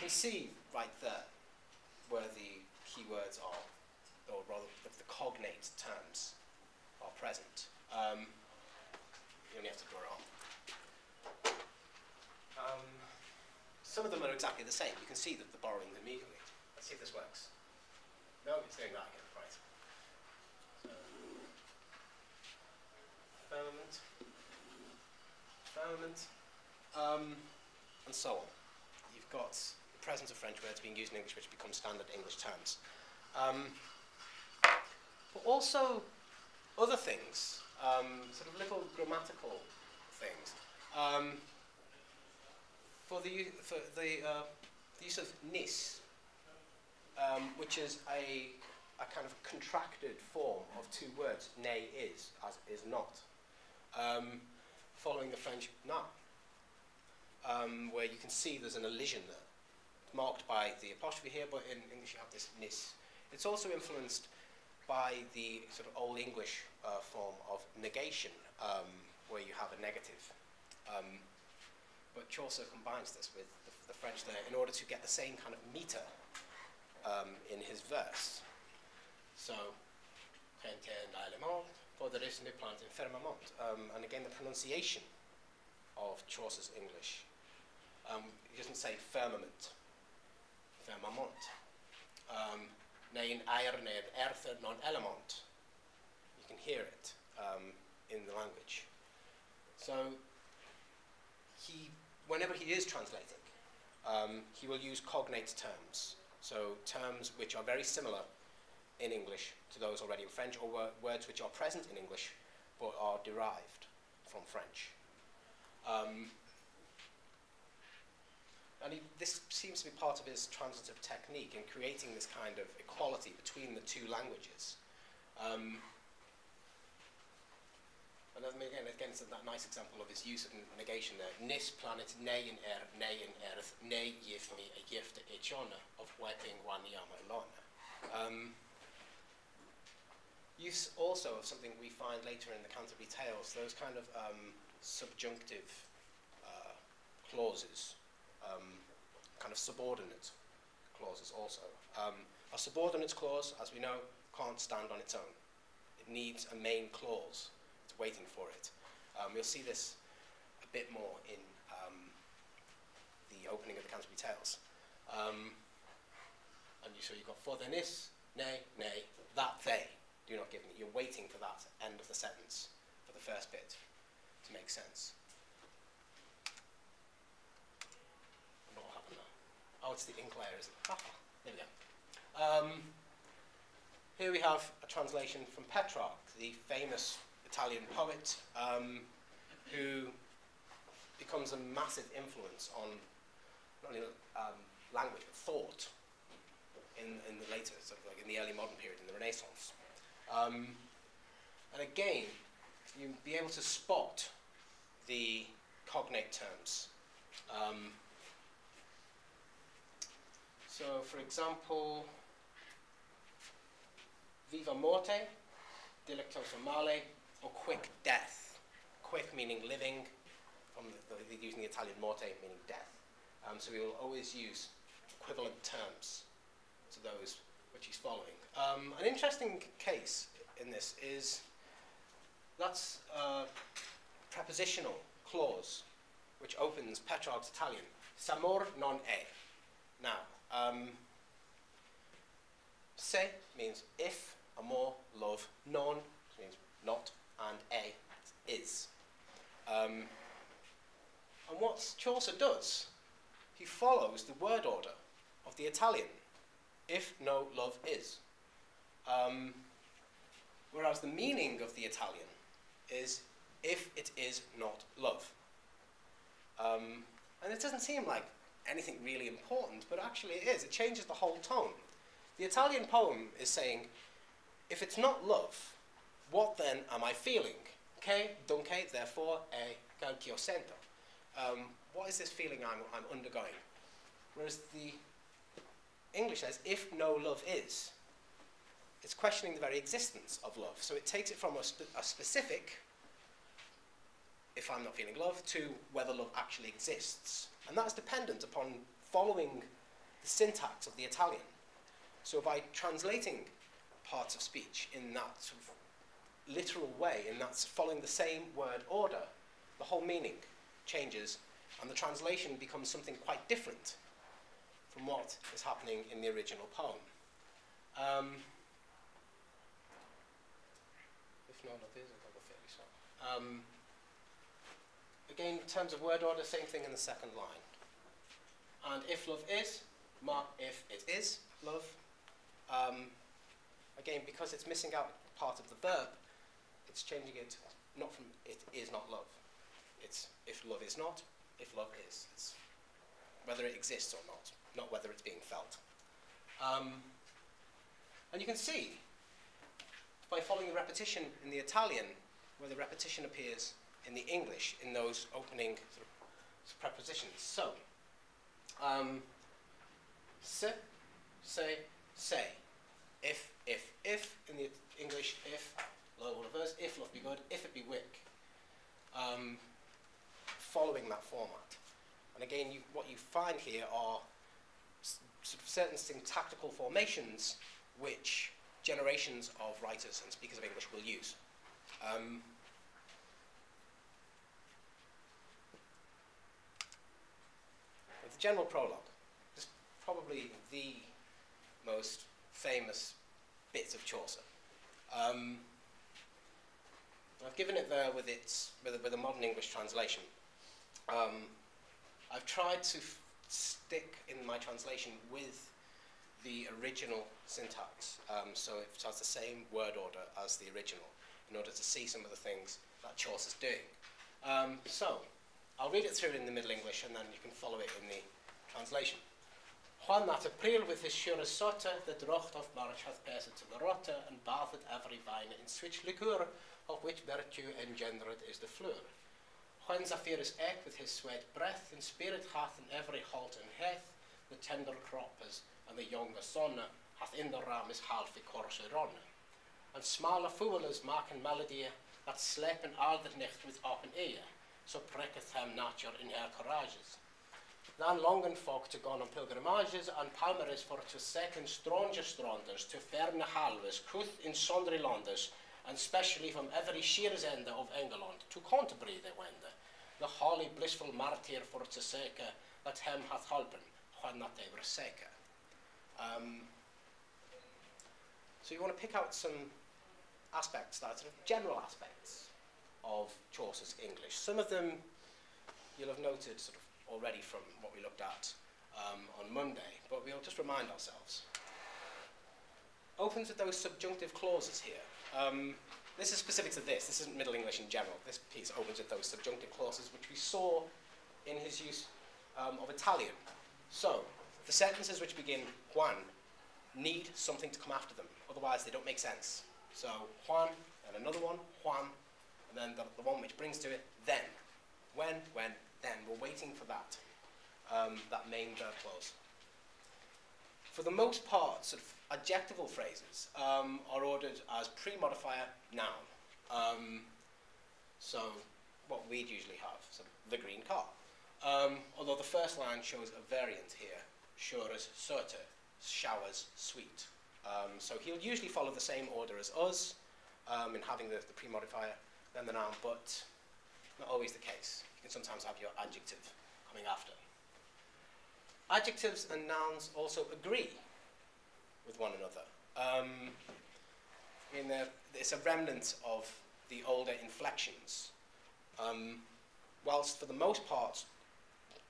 can see right there where the keywords are, or rather the cognate terms are present. You only have to draw it on. Some of them are exactly the same. You can see that the borrowing immediately. Let's see if this works. No, it's doing that again, right. So, firmament, firmament, and so on. You've got the presence of French words being used in English which become standard English terms. But also other things, sort of little grammatical things. For the use of nis, which is a kind of contracted form of two words, ne is, as is not, following the French na, where you can see there's an elision there. It's marked by the apostrophe here, but in English you have this nis. It's also influenced by the sort of Old English form of negation, where you have a negative. But Chaucer combines this with the French there in order to get the same kind of meter in his verse. So, and again, the pronunciation of Chaucer's English. He doesn't say firmament, firmament. Nein air ned erther non element. You can hear it in the language. So, whenever he is translating, he will use cognate terms. So terms which are very similar in English to those already in French, or words which are present in English but are derived from French. And this seems to be part of his transitive technique in creating this kind of equality between the two languages. And again, it's that nice example of his use of negation there. Nis planet ne in earth, ne give me a gift echona of wedding one yama lona. Use also of something we find later in the Canterbury Tales, those kind of subjunctive clauses, kind of subordinate clauses also. A subordinate clause, as we know, can't stand on its own. It needs a main clause waiting for it. You'll see this a bit more in the opening of the Canterbury Tales. And so you've got for the nis, nay, nay, that they do not give me. You're waiting for that end of the sentence, for the first bit, to make sense. What happened there? Oh, it's the ink layer, is it? There we go. Here we have a translation from Petrarch, the famous Italian poet, who becomes a massive influence on not only language but thought in the later, sort of like in the early modern period, in the Renaissance. And again, you'll be able to spot the cognate terms. So, for example, viva morte, delictoso male, or quick death. Quick meaning living, using the Italian morte meaning death. So we will always use equivalent terms to those which he's following. An interesting case in this is that's a prepositional clause which opens Petrarch's Italian. S'amor non è. Now, se means if, amor, love, non means not, and a is. And what Chaucer does, he follows the word order of the Italian, if no love is. Whereas the meaning of the Italian is if it is not love. And it doesn't seem like anything really important, but actually it is. It changes the whole tone. The Italian poem is saying, if it's not love, what then am I feeling? Che, dunque, therefore, è quel che io sento. What is this feeling I'm undergoing? Whereas the English says, if no love is, it's questioning the very existence of love. So it takes it from a specific, if I'm not feeling love, to whether love actually exists. And that's dependent upon following the syntax of the Italian. So by translating parts of speech in that sort of literal way, in that following the same word order, the whole meaning changes, and the translation becomes something quite different from what is happening in the original poem. If not, it is a double fairly so. Again, in terms of word order, same thing in the second line. And if love is, mark if it is love. Again, because it's missing out part of the verb, it's changing it not from it is not love. It's if love is not, if love is. It's whether it exists or not whether it's being felt. And you can see, by following the repetition in the Italian, where the repetition appears in the English, in those opening sort of prepositions. So, se, say, say. If, in the English, if, love will reverse, if love be good, if it be wick. Following that format. And again, what you find here are sort of certain syntactical formations which generations of writers and speakers of English will use. The general prologue is probably the most famous bit of Chaucer. I've given it there with a modern English translation. I've tried to stick in my translation with the original syntax, so it has the same word order as the original, in order to see some of the things that Chaucer's doing. So, I'll read it through in the Middle English, and then you can follow it in the translation. Juan that April with his sure sotte, the drocht of March hath passed to the rotte, and bathed every vine in switch liqueur, of which virtue engendered is the fleur. When Zephyrus eke with his sweet breath, in spirit hath in every halt and hath, the tender croppers, and the younger son, hath in the ram his half a course run. And smaller fools maken melodie, that slepen al the nicht with open ear, so pricketh hem nature in her courages. Dan longen folk to gone on pilgrimages, and palmeris for to second stranger stranders, to ferne halves, kuth in sondry landes, and specially from every sheer's end of England, to Canterbury they wende, the holy blissful martyr for to sake, that hem hath holpen, when that they were sake. So you want to pick out some aspects, that sort of general aspects of Chaucer's English. Some of them you'll have noted sort of already from what we looked at on Monday, but we'll just remind ourselves. Opens with those subjunctive clauses here. This is specific to this. This isn't Middle English in general. This piece opens with those subjunctive clauses, which we saw in his use of Italian. So, the sentences which begin Juan need something to come after them. Otherwise, they don't make sense. So, Juan, and another one, Juan, and then the one which brings to it, then. When, then. We're waiting for that, that main verb clause. For the most part, sort of adjectival phrases are ordered as pre-modifier noun. So what we'd usually have, so the green car. Although the first line shows a variant here, showers, sorte, showers, sweet. So he'll usually follow the same order as us in having the pre-modifier, then the noun, but not always the case. You can sometimes have your adjective coming after. Adjectives and nouns also agree with one another. It's a remnant of the older inflections. Whilst for the most part,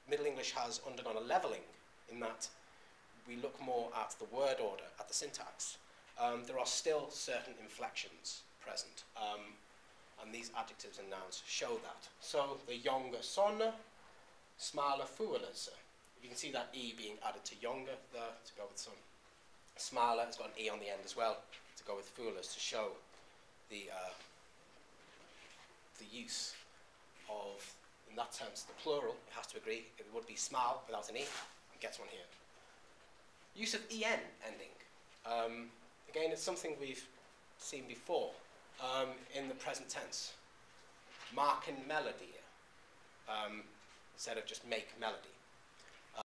Middle English has undergone a levelling in that we look more at the word order, at the syntax. There are still certain inflections present. And these adjectives and nouns show that. So the younger son, smaller fooles. You can see that E being added to younger there to go with son. Smaller has got an E on the end as well to go with fooles to show the use of, in that sense, the plural. It has to agree. It would be small without an E. It gets one here. Use of en ending. Again, it's something we've seen before. In the present tense, maken melodie, instead of just make melody.